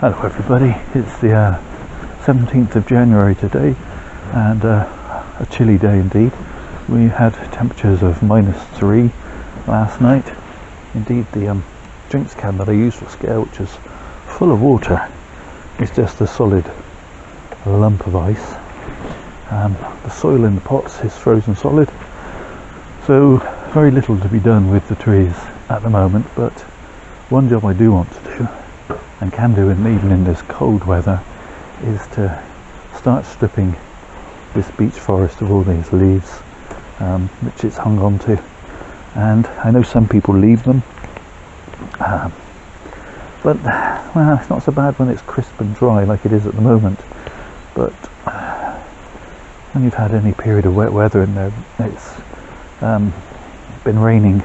Hello everybody, it's the 17th of January today, and a chilly day indeed. We had temperatures of -3 last night. Indeed, the drinks can that I use for scare, which is full of water, is just a solid lump of ice. The soil in the pots is frozen solid, so very little to be done with the trees at the moment, but one job I do want to do, and can do even in this cold weather, is to start stripping this beech forest of all these leaves which it's hung on to. And I know some people leave them, but well, it's not so bad when it's crisp and dry like it is at the moment, but when you've had any period of wet weather and it's been raining,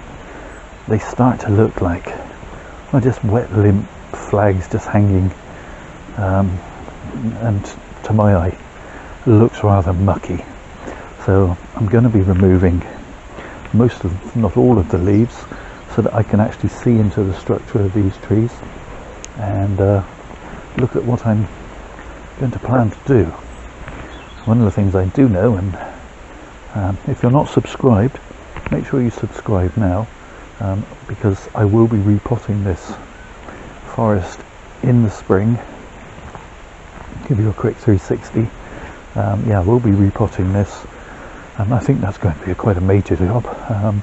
they start to look like, well, just wet limp flags just hanging, and to my eye looks rather mucky. So I'm going to be removing most of, not all of the leaves, so that I can actually see into the structure of these trees and look at what I'm going to plan to do. One of the things I do know, and if you're not subscribed, make sure you subscribe now, because I will be repotting this forest in the spring. Give you a quick 360. Yeah, we'll be repotting this, and I think that's going to be quite a major job. I'm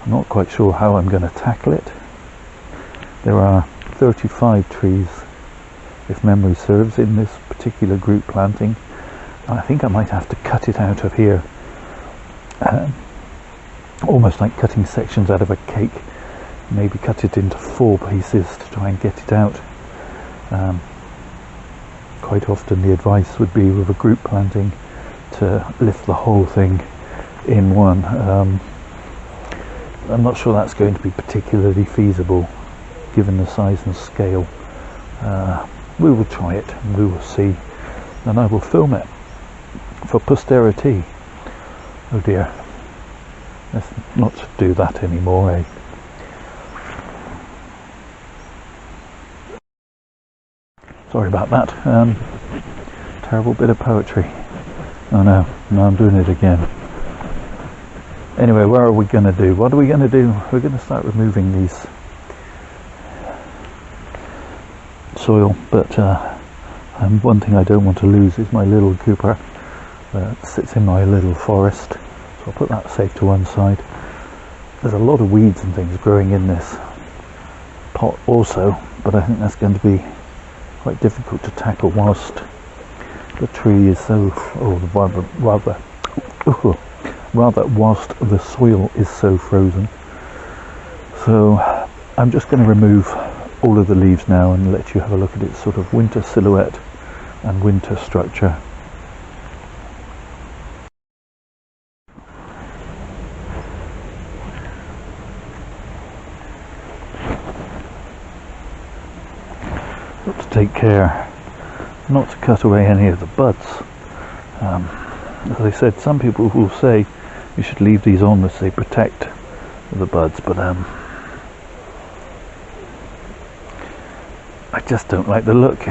not quite sure how I'm going to tackle it. There are 35 trees, if memory serves, in this particular group planting. I think I might have to cut it out of here, almost like cutting sections out of a cake. Maybe cut it into 4 pieces to try and get it out. Quite often the advice would be with a group planting to lift the whole thing in one. I'm not sure that's going to be particularly feasible given the size and scale. We will try it and we will see, and I will film it for posterity. Oh dear, let's not do that anymore, eh? Sorry about that. Terrible bit of poetry. Oh no, I'm doing it again. Anyway, what are we going to do? What are we going to do? We're going to start removing these soil, but one thing I don't want to lose is my little Cooper that sits in my little forest. So I'll put that safe to one side. There's a lot of weeds and things growing in this pot also, but I think that's going to be quite difficult to tackle whilst the tree is so rather whilst the soil is so frozen. So I'm just going to remove all of the leaves now and let you have a look at its sort of winter silhouette and winter structure. Got to take care not to cut away any of the buds. As I said, some people will say you should leave these on as they protect the buds, but I just don't like the look,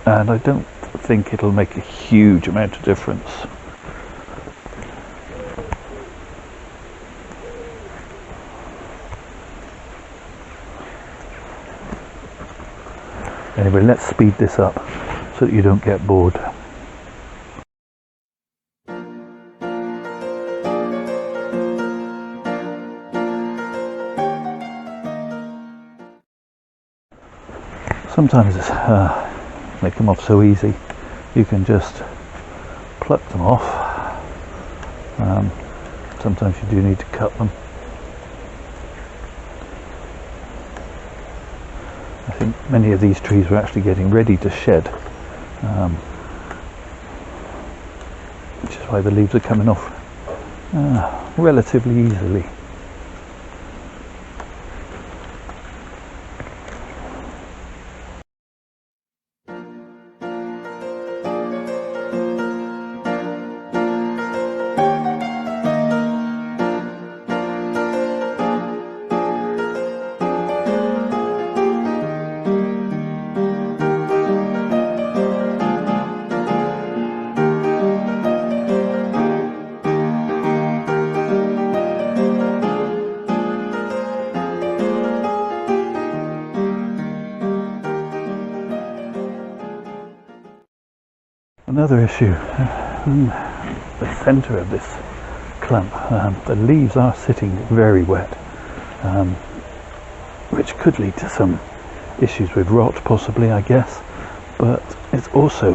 and I don't think it'll make a huge amount of difference. Anyway, let's speed this up so that you don't get bored. Sometimes they come off so easy, you can just pluck them off. Sometimes you do need to cut them. I think many of these trees were actually getting ready to shed, which is why the leaves are coming off relatively easily. Another issue, the centre of this clump, the leaves are sitting very wet, which could lead to some issues with rot possibly, I guess, but it's also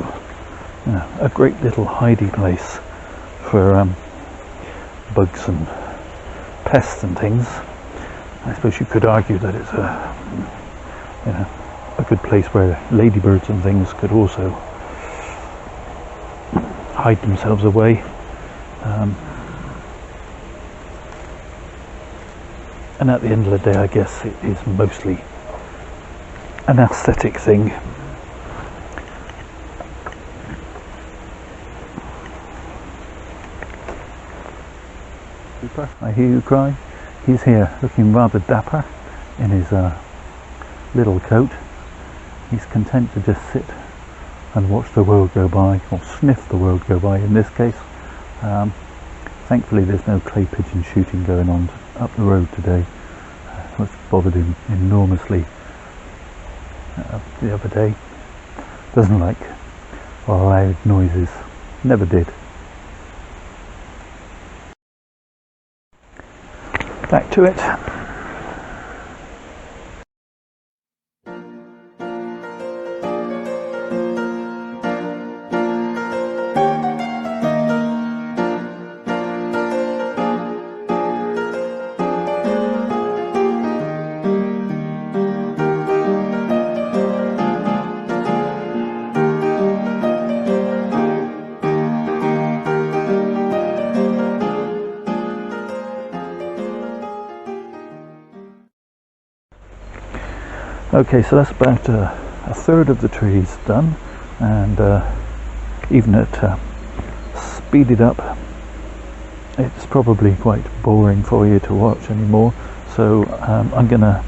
a great little hidey place for bugs and pests and things. I suppose you could argue that it's a good place where ladybirds and things could also hide themselves away. And at the end of the day, I guess it is mostly an aesthetic thing. I hear you cry. He's here looking rather dapper in his little coat. He's content to just sit and watch the world go by, or sniff the world go by in this case. Thankfully there's no clay pigeon shooting going on up the road today, which bothered him enormously the other day. Doesn't like loud noises, never did. Back to it. Okay, so that's about a third of the trees done, and even at speeded up, it's probably quite boring for you to watch anymore. So I'm gonna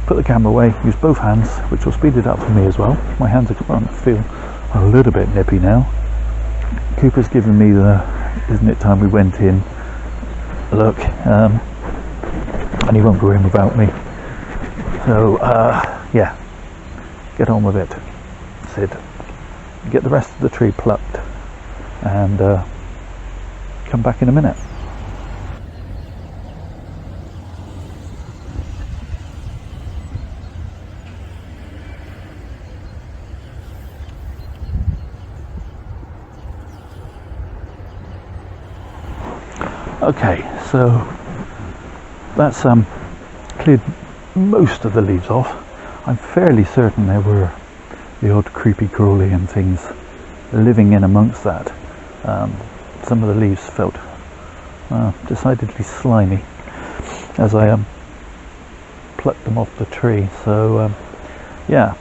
put the camera away, use both hands, which will speed it up for me as well. My hands are starting to feel a little bit nippy now. Cooper's given me the "isn't it time we went in" look, and he won't go in without me. So yeah, get on with it, Sid. Get the rest of the tree plucked and come back in a minute. Okay, so that's cleared most of the leaves off. I'm fairly certain there were the odd creepy crawly and things living in amongst that. Some of the leaves felt decidedly slimy as I plucked them off the tree. So yeah,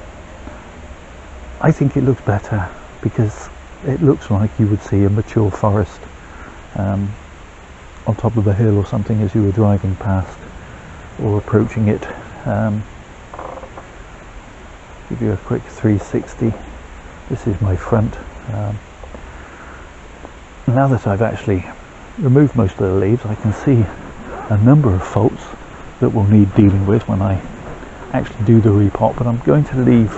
I think it looks better because it looks like you would see a mature forest on top of a hill or something as you were driving past or approaching it. Give you a quick 360. This is my front. Now that I've actually removed most of the leaves, I can see a number of faults that will need dealing with when I actually do the repot, but I'm going to leave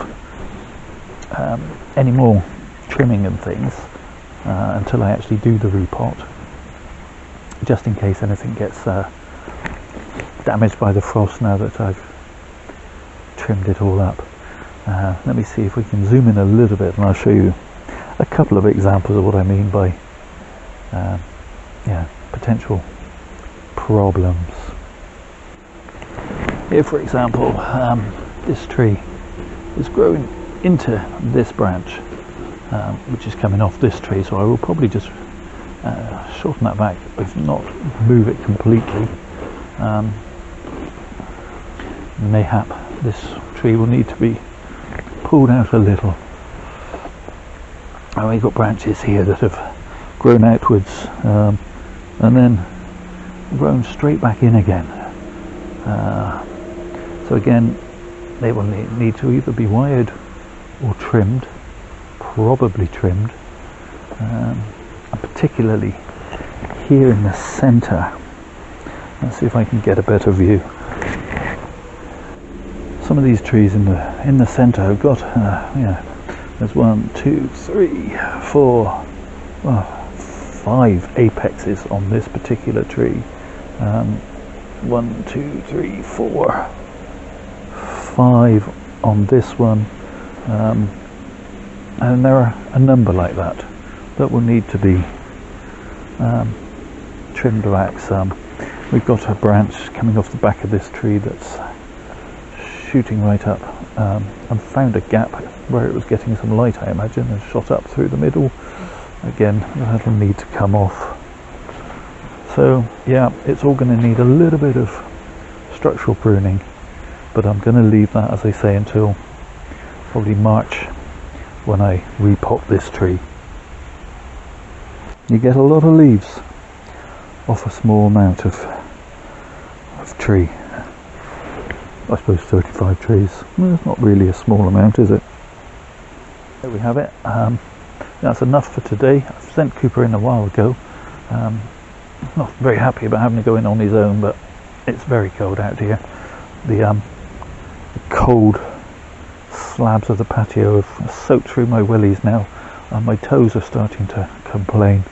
any more trimming and things until I actually do the repot, just in case anything gets damaged by the frost now that I've trimmed it all up. Let me see if we can zoom in a little bit and I'll show you a couple of examples of what I mean by yeah, potential problems. Here, for example, this tree is growing into this branch, which is coming off this tree, so I will probably just shorten that back, if not move it completely. Mayhap this tree will need to be pulled out a little. And we've got branches here that have grown outwards and then grown straight back in again. So again, they will need to either be wired or trimmed, probably trimmed, and particularly here in the centre. Let's see if I can get a better view. Some of these trees in the centre have got There's 1, 2, 3, 4, 5 apexes on this particular tree. 1, 2, 3, 4, 5 on this one, and there are a number like that that will need to be trimmed back some. We've got a branch coming off the back of this tree that's shooting right up, and found a gap where it was getting some light, I imagine, and shot up through the middle. Again, that'll need to come off. So yeah, it's all going to need a little bit of structural pruning, but I'm going to leave that, as I say, until probably March, when I repot this tree. You get a lot of leaves off a small amount of tree. I suppose 35 trees. Well, it's not really a small amount, is it? There we have it. That's enough for today. I sent Cooper in a while ago. Not very happy about having to go in on his own, but it's very cold out here. The cold slabs of the patio have soaked through my willies now, and my toes are starting to complain.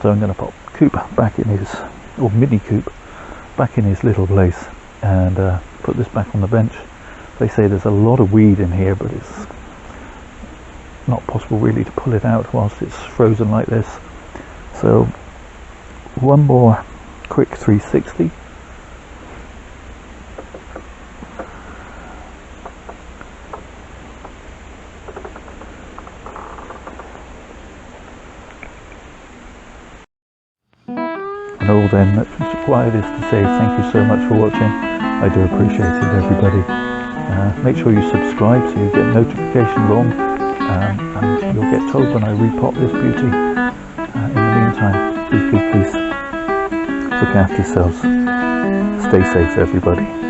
So I'm going to pop Coop back in his, or Mini Coop, back in his little place, and put this back on the bench. They say there's a lot of weed in here, but it's not possible really to pull it out whilst it's frozen like this. So one more quick 360. And all then that's required is to say thank you so much for watching. I do appreciate it, everybody. Make sure you subscribe so you get notifications on, and you'll get told when I repot this beauty. In the meantime, please look after yourselves. Stay safe, everybody.